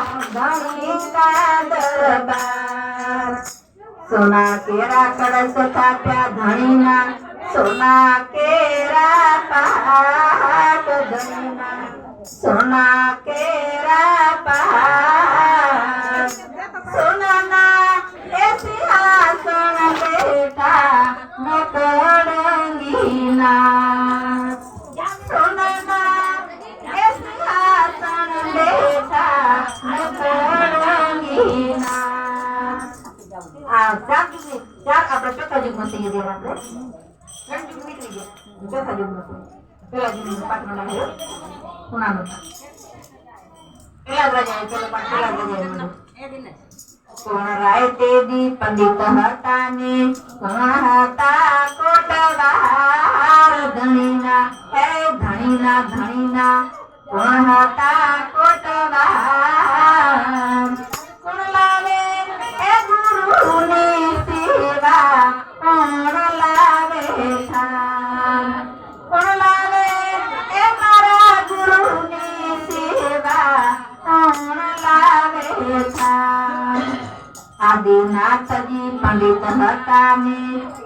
धनी का दरबार। सोना केरा कड़स थाप्या धनीना सोना केरा पाक धनीना सोना केरा पाक। सोनाना ए सिंहासन बेठा नकड़ंगीना सोनाना ए सिंहासन बेठा नकड़ंगीना। ચાર આપણે ચોથા યુગમાં થઈ ગયા આપણે ત્રણ યુગ નીકળી ગયા ચોથા યુગમાં પેલા યુગનો પાઠનો નામ આવ્યો ખૂણાનો પેલા રાજા પેલો પાઠ પેલા રાજા કોણ રાય તે દી પંડિત હતા ને કોણ હતા કોટવાર ધણીના હે ધણીના ધણીના કોણ હતા કોટવાર। કોણ લાવે એ ગુરુની સેવા કોણ લાવે થાન કોણ લાવે એ મારા ગુરુની સેવા કોણ લાવે થાન। આદિનાથજી પંડિત હતા ને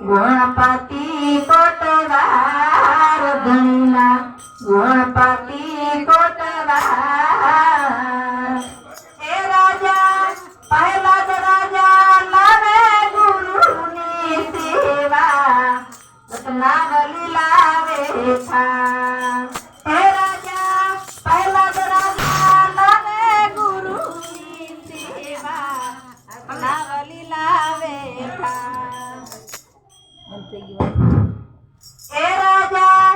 ગુણપતિ કોટવાર ધણીના ગુણપતિ કોટવાર। એ રાજા પહેલા જ રાજા લાવે ગુરુની સેવા રત્નાવલી લાવે થાન। હે રાજા પહેલા જ રાજા લાવે ગુરુની સેવા રત્નાવલી લાવે થાન। એ રાજા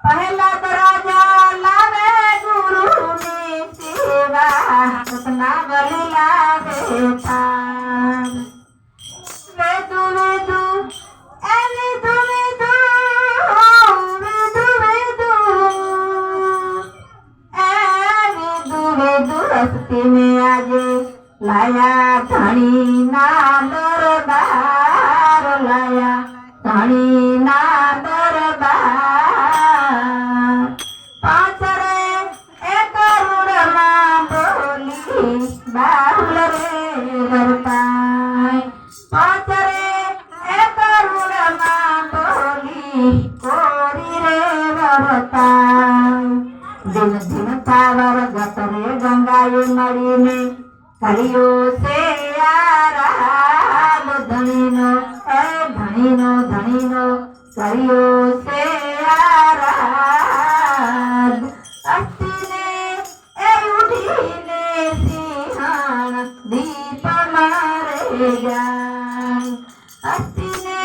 પહેલા જ રાજા લાવે ગુરુની સેવા રત્નાવલી લાવે થાન। વેદુ વેદુ એ વિદુ વિદુ વિદુ વિદુ એ વિદુ વિદુ રસ્તી में આજે લાયા ધણીના દરબાર લાયા ધણીના દરબાર। પાછરે એ કરુણમાં બોલી બાહુલ રે ગરપાય પાછરે એ કરુણમાં બોલી કોરી રે વરતાય। દિન દિન થાવર ગતરે ગંગાએ મળીને કર્યો છે આરામ ધણીનો એ ધણીનો ધણીનો કર્યો છે આરામ। અસ્તિને એ ઉઠીને સિંહણ દીપ મારે જાય અસ્તિને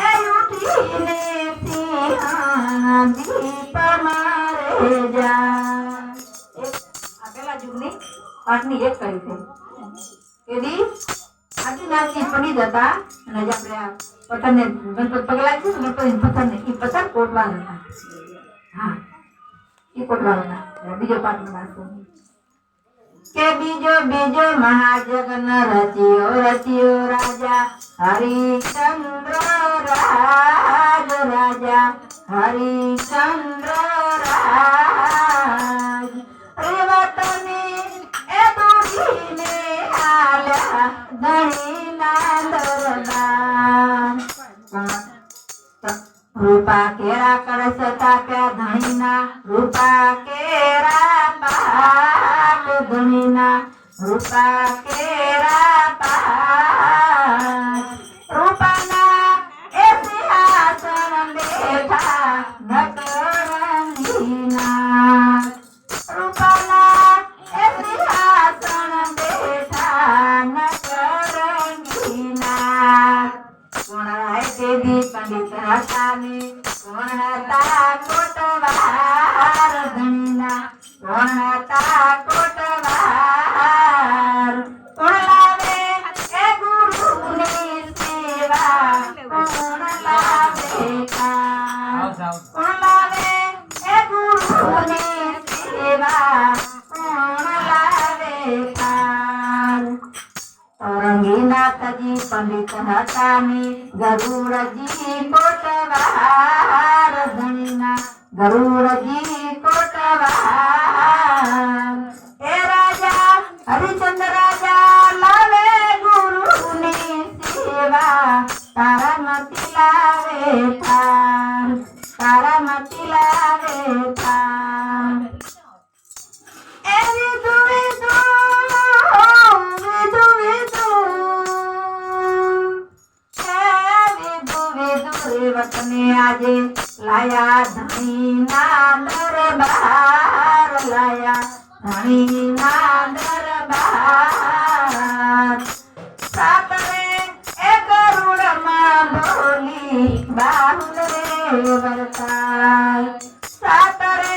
એ ઉઠીને સિંહણ દીપ મારે જાય। આ પેલા યુગની પાઠની એક કરી છે કેદી આદિનાથજી પંડિત હતા અને જે આપણે આ પથ્થરને ગણપત પગલા છે ને ગણપતિ પથ્થરને એ પથ્થર કોટવાના હતા। હા એ કોટવાના બીજો પાઠ બનાવશો કે બીજો બીજો મહાજગન રચ્યો રચ્યો રાજા હરિચંદ્ર રાજ રાજા હરિચંદ્ર રાજ। રેવતની એ દોડીને આલ્યા ધણીના દરબાર। રૂપા કેરા કળશ તાપ્યા ધણીના રૂપા કેરા પાક ધણીના રૂપા કેરા પાક। રૂપાના એ સિંહાસન બેઠા નકળંગીના રૂપાના એ સિંહાસન બેઠા નકળંગીના। કોણ રાય તેદી પંડિત હતા ને કોણ હતા કોટવાર ધણીના કોણ હતા કોટવાર। કોણ લાવે એ ગુરુની સેવા કોણ લાવે થાન કોણ લાવે એ ગુરુની સેવા કોણ લાવે થાન। औरंगीनाथजी पंडित હતા ને ગરુડજી કોટવાર ધણીના ગરુડજી કોટવાર। એ રાજા હરિ ધણીના દરબાર સાતરે એ ગરુડમાં બોલી બાહુલ રે વરતાય સાતરે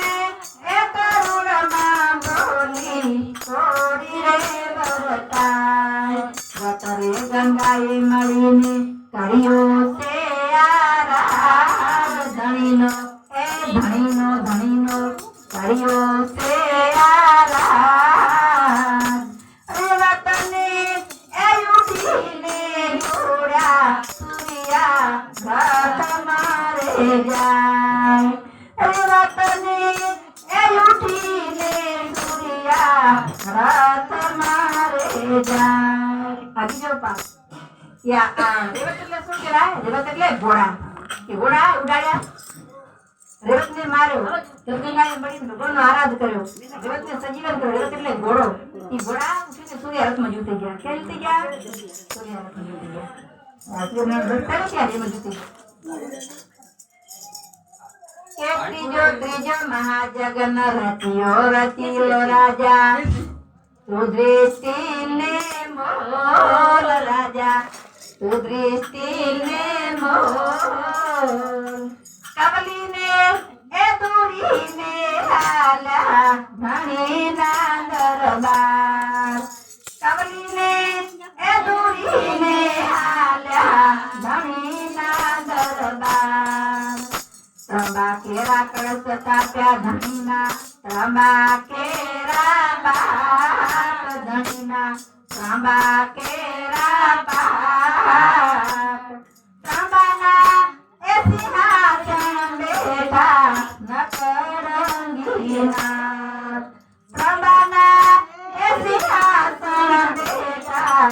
એ ગરુડમાં બોલી થોડી રે વરતાય ગતરે ગંગાએ મળીને કર્યો છે આરાધ ધણીનો કર્યો છે આરાધ રેવતને એ ઉઠીને જોડ્યા સૂર્યા રથ મારે જાય રેવતને એ ઉઠીને સૂર્યા રથ મારે જાય બીજો પાક રેવત એટલે શું કહેવાય રેવત એટલે ઘોડા કે ઘોડા ઉડાડ્યા રેવતને માર્યો ગંગાએ મળીને ભગવાનનો આરાધ કર્યો રેવતને સજીવન કર્યો રેવત એટલે ઘોડો એ ઘોડા ઉઠીને સૂર્ય રથમાં જૂતી ગયા ક્યાં જૂતી ગયા સૂર્ય રથમાં જૂતી ગયા આટલું ભક્તા ક્યાં એમાં જૂતી કે ત્રીજો મહાજગન રચ્યો રાજા તું દૃષ્ટિને મોલ રાજા તું દૃષ્ટિને મોલ કવલીને એ દોડીને હાલ્યા ધણીના દરબાર કવલીને એ દોડીને હાલ્યા ધણીના દરબાર ત્રંબા કેરા કળશ તાપ્યા ધણીના ત્રંબા કેરા બાપ ધણીના ત્રંબા કેરા બાપ ત્રંબાના એ સિંહાસન બેઠા નકરંગીનાથ ત્રંબાના એ સિંહાસન બેઠા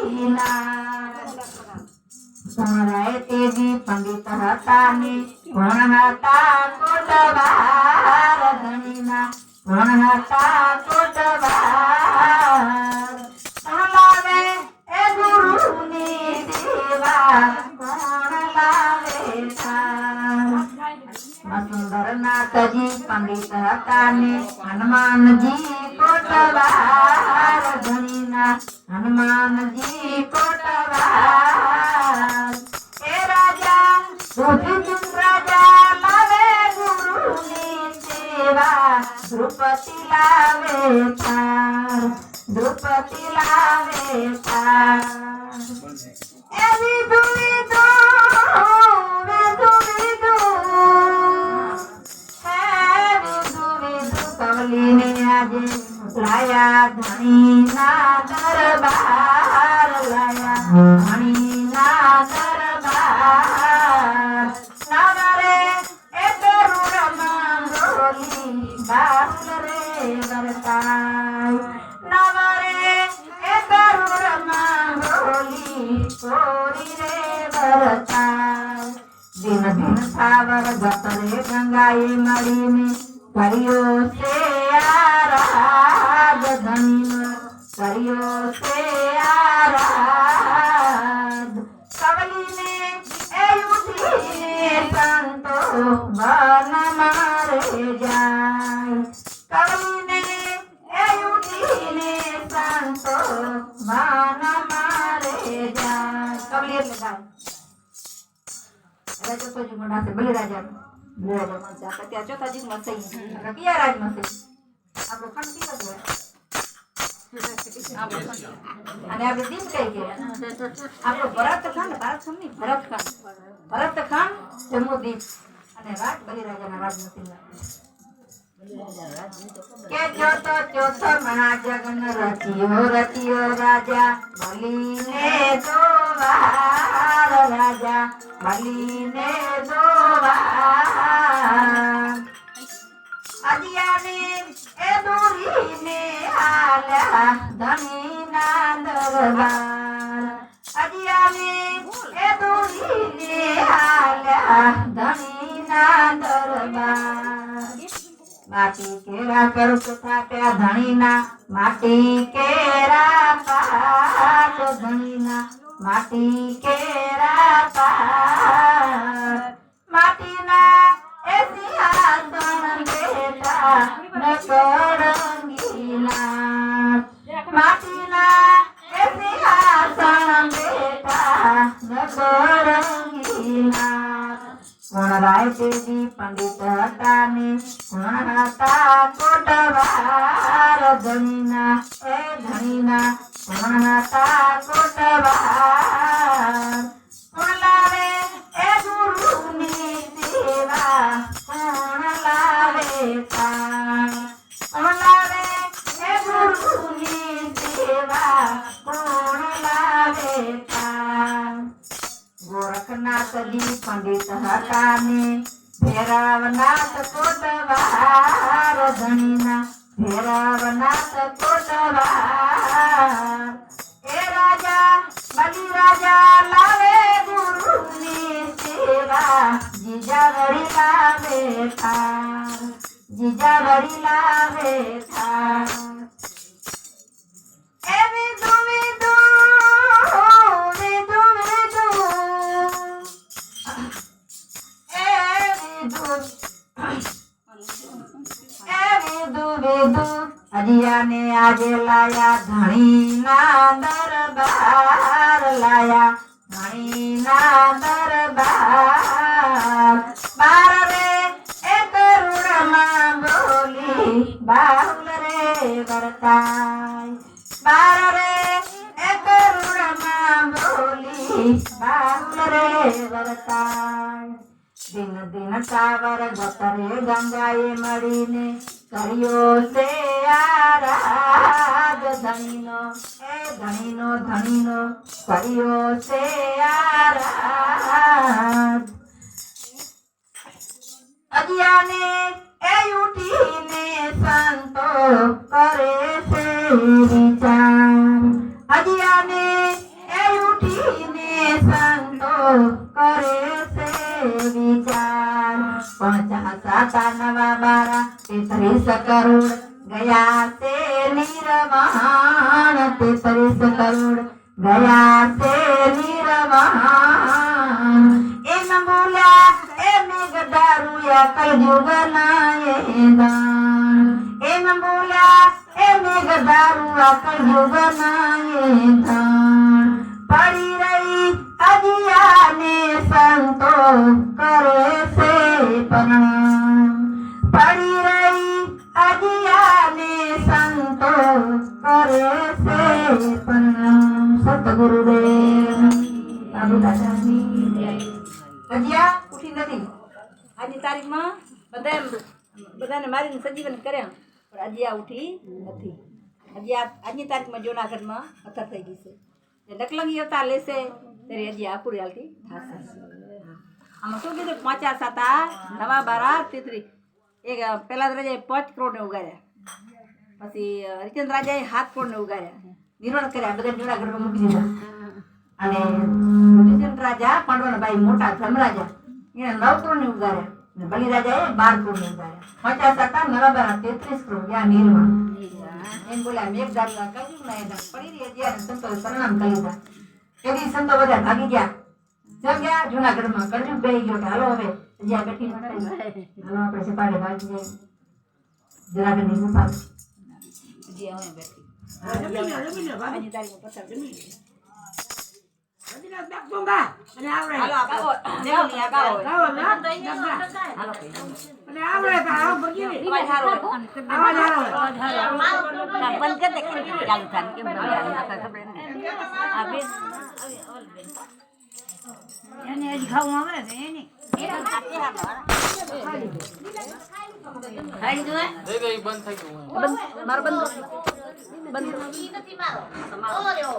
નકરંગીનાથ સોરાય તેજી પંડિત હતા ને કોણ હતા કોટવાર ધણીના કોણ હતા કોટવાર લાવે એ ગુરુની સેવા કોણ લાવે સુંદરનાથજી પંડિત હતા ને હનુમાનજી કોટવાર ધણીના હનુમાનજી કોટવાર એ રાજા સુધીચંદ રાજા લાવે ગુરુની સેવા દ્રુપતિ લાવે થાર દ્રુપતિ લાવે થાર એ વિધુ વિધુ વિધુ વિધુ હે વિધુ વિધુ કવલીને આજે લાયા ધણીના દરબાર લાયા ધણીના દરબાર નવરે એ ગરુડમાં બોલી બાહુલ રે વરતાય નવરે એ ગરુડમાં બોલી થોડી રે વરતાય દિન દિન સાવર ગતરે ગંગાએ મળીને કર્યો છે આરાધ ધણીનો કર્યો છે આરાધ કવલીને એ ઉઠીને સંતો વન મારે જાય કવલીને એ ઉઠીને સંતો વન મારે જાય કવલી એટલે ગાય રાજા તો જીવન છે બલિરાજા બલિરાજા માં ત્યાં ચોથા જીવનમાં થઈ કયા રાજમાં થઈ આપણો ખંડ કયો છે અને આપણે દિન કઈ કે આપણો ભરતખંડ ભરતખંડ જમ્મુદીપ અને રાજ બલિરાજાના રાજમાં કે ચોથો મહાજગન રચ્યો રાજા બલીને દોવાર રાજા બલીને દોવાર અદિયાને એ દોરીને હાલ્યા ધણીના દરબાર અદિયાને એ દોરીને હાલ્યા ધણીના દરબાર માટી કેરા કરુક થાપ્યા ધણીના માટી કેરા પાક ધણીના માટી કેરા પાક માટીના એ સિંહાસન બેઠા નકળંગીના માટીના એ સિંહાસન બેઠા નકળંગીના કોણ રાય તેજી પંડિત હતા ને કોણ હતા કોટવાર ધણીના એ ધણીના કોણ હતા કોટવાર કોણ લાવે એ ગુરુની સેવા કોણ લાવે તાર કોણ લાવે એ ગુરુની સેવા કોણ લાવે તાર ગોરખનાથજી પંડિત હતા ને ભૈરવનાથ કોટવાર ધણીના ભૈરવનાથ કોટવાર એ રાજા બલી રાજા લાવે ગુરુની સેવા જીજા વળી લાવે થાર જીજા વળી લાવે થાર એ વિદુ વિદુ વિદુ વિદુ એ વિદુ વિદુ અજિયાને આજે લાયા ધણીના દરબાર લાયા ધણીના દરબાર બાર રે એ કરુણમાં બોલી બાહુલ રે વર્તાય બાર રે એ કરુણમાં બોલી બાહુલ રે વર્તાય દિન દિન સાવર ગતરે ગંગાએ મળીને કર્યો છે આરાધ ધણીનો એ ધણીનો ધણીનો કર્યો છે આરાધ અજિયાને એ ઉઠીને સંતો કરે છે વિચાર અજિયાને એ ઉઠીને સંતો કરે છે વિચાર 50 નવા બારા 33 કરોડ ગયા છે નિર્વાણ 33 કરોડ ગયા છે નિર્વાણ એમ બોલ્યા એ મેઘદારુયા કલયુગના એ દાન એમ બોલ્યા એ મેઘદારુયા કલયુગના એ દાન પડી રહી અજિયાને સંતો કરે છે પ્રણામ પડી રહી અજિયાને સંતો કરે છે પ્રણામ સતગુરુદેવ બાબુ દાદાની અજિયા ઉઠી નથી આજની તારીખમાં બધાને મારીને સજીવન કર્યા પણ અજિયા ઉઠી નથી આજની તારીખમાં જૂનાગઢમાં પથ્થર થઈ ગઈ છે નકલંગી અવતાર લેશે ત્યારે હજી આખુરી હાલતી થશે આમાં શું કીધું 50 હતા નવા 12 33 એક પહેલા રાજાએ 5 કરોડને ઉગાડ્યા પછી હરિચંદ્ર રાજાએ 7 કરોડને ઉગાડ્યા નિર્માણ કર્યા બધા જૂનાગઢમાં મૂકી દીધા અને હરિચંદ્ર રાજા પાંડવના ભાઈ મોટા ધર્મરાજા એને 9 કરોડને ઉગાડ્યા અને બલિ રાજાએ 12 કરોડને ઉગાડ્યા 50 હતા નવા 12 33 કરોડ ત્યાં નિર્માણ એમ બોલ્યા મેઘદારુના કલયુગ ના એના પડી રહી અજિયાને સંતો પ્રણામ કરી દીધા એવી સંતો બધા ભાગી ગયા જગ્યા જૂનાગઢમાં કલયુગ બેહી ગયો કે હાલો હવે અજિયા બેઠી હાલો આપણે સપાટે ભાગી જઈએ જૂનાગઢની ગુફા અજિયા હવે બેઠી આજની તારીખમાં પથ્થર જમી હાલો આગાઓ દેવની આગાઓ હાલો અને આવડે તો આવો બગીને અવાજ હારો બંધ કર દે કે ચાલુ થાય કેમ ખબર નથી આ બે એને જ ખાવું આવે ને એને ખાઈ જો બંધ થઈ ગયું મારો બંધ નથી મારો